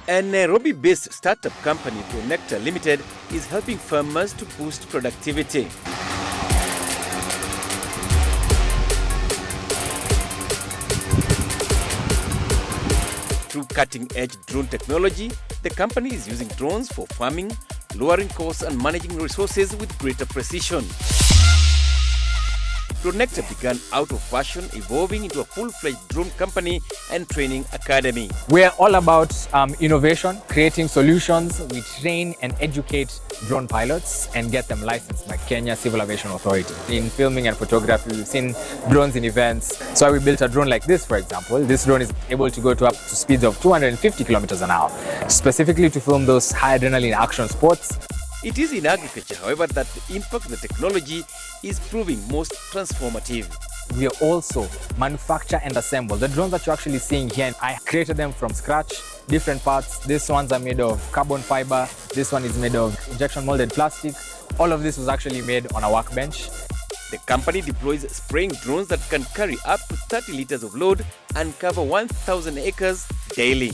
A Nairobi-based startup company, Dronector Limited, is helping farmers to boost productivity. Through cutting-edge drone technology, the company is using drones for farming, lowering costs and managing resources with greater precision. Dronector began out of fashion, evolving into a full-fledged drone company and training academy. We're all about innovation, creating solutions. We train and educate drone pilots and get them licensed by Kenya Civil Aviation Authority. In filming and photography, we've seen drones in events. So we built a drone like this, for example. This drone is able to go up to speeds of 250 kilometers an hour, specifically to film those high adrenaline action sports. It is in agriculture, however, that the impact of the technology is proving most transformative. We also manufacture and assemble. The drones that you're actually seeing here, I created them from scratch, different parts. These ones are made of carbon fiber. This one is made of injection molded plastic. All of this was actually made on a workbench. The company deploys spraying drones that can carry up to 30 liters of load and cover 1,000 acres daily.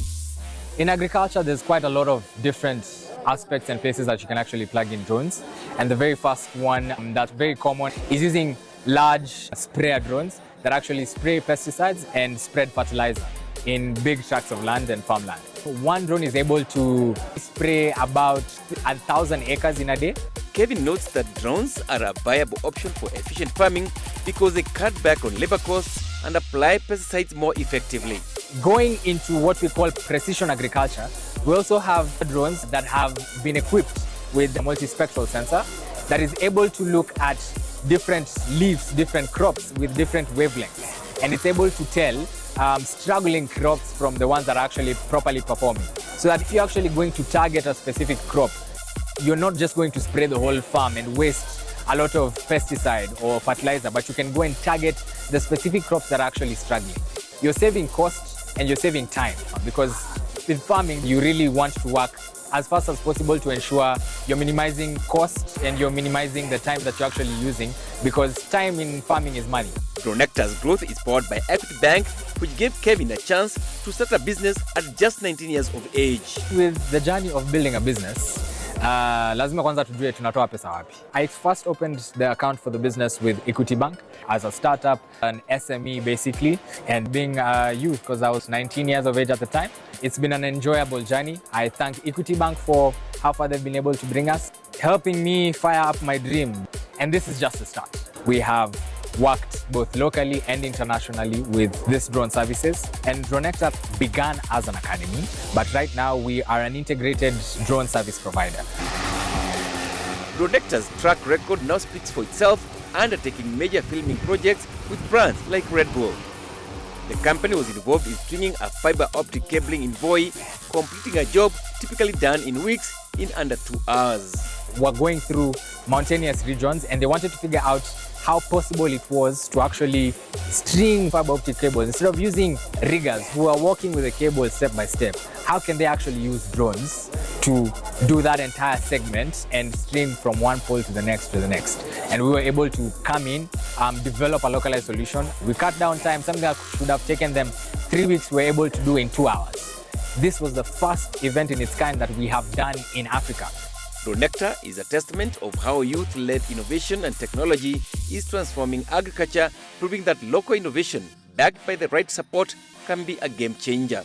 In agriculture, there's quite a lot of different aspects and places that you can actually plug in drones. And the very first one that's very common is using large sprayer drones that actually spray pesticides and spread fertilizer in big tracts of land and farmland. One drone is able to spray about 1,000 acres in a day. Kevin notes that drones are a viable option for efficient farming because they cut back on labor costs and apply pesticides more effectively. Going into what we call precision agriculture, we also have drones that have been equipped with a multispectral sensor that is able to look at different leaves, different crops with different wavelengths. And it's able to tell struggling crops from the ones that are actually properly performing. So that if you're actually going to target a specific crop, you're not just going to spray the whole farm and waste a lot of pesticide or fertilizer, but you can go and target the specific crops that are actually struggling. You're saving cost and you're saving time, because with farming, you really want to work as fast as possible to ensure you're minimizing cost and you're minimizing the time that you're actually using, because time in farming is money. Dronector's growth is powered by Equity Bank, which gave Kevin a chance to start a business at just 19 years of age. With the journey of building a business, lazima kwanza tujue tunatoa pesa wapi. I first opened the account for the business with Equity Bank as a startup, an SME basically, and being a youth because I was 19 years of age at the time. It's been an enjoyable journey. I thank Equity Bank for how far they've been able to bring us, helping me fire up my dream. And this is just the start. We have worked both locally and internationally with these drone services. And Dronector began as an academy, but right now we are an integrated drone service provider. Dronector's track record now speaks for itself, undertaking major filming projects with brands like Red Bull. The company was involved in stringing a fiber optic cabling in Voi, completing a job typically done in weeks in under 2 hours. We're going through mountainous regions and they wanted to figure out how possible it was to actually string fiber optic cables. Instead of using riggers who are working with the cable step by step, how can they actually use drones to do that entire segment and string from one pole to the next to the next? And we were able to come in, develop a localized solution. We cut down time. Something that should have taken them 3 weeks, we're able to do in 2 hours. This was the first event in its kind that we have done in Africa. Dronector is a testament of how youth-led innovation and technology is transforming agriculture, proving that local innovation, backed by the right support, can be a game changer.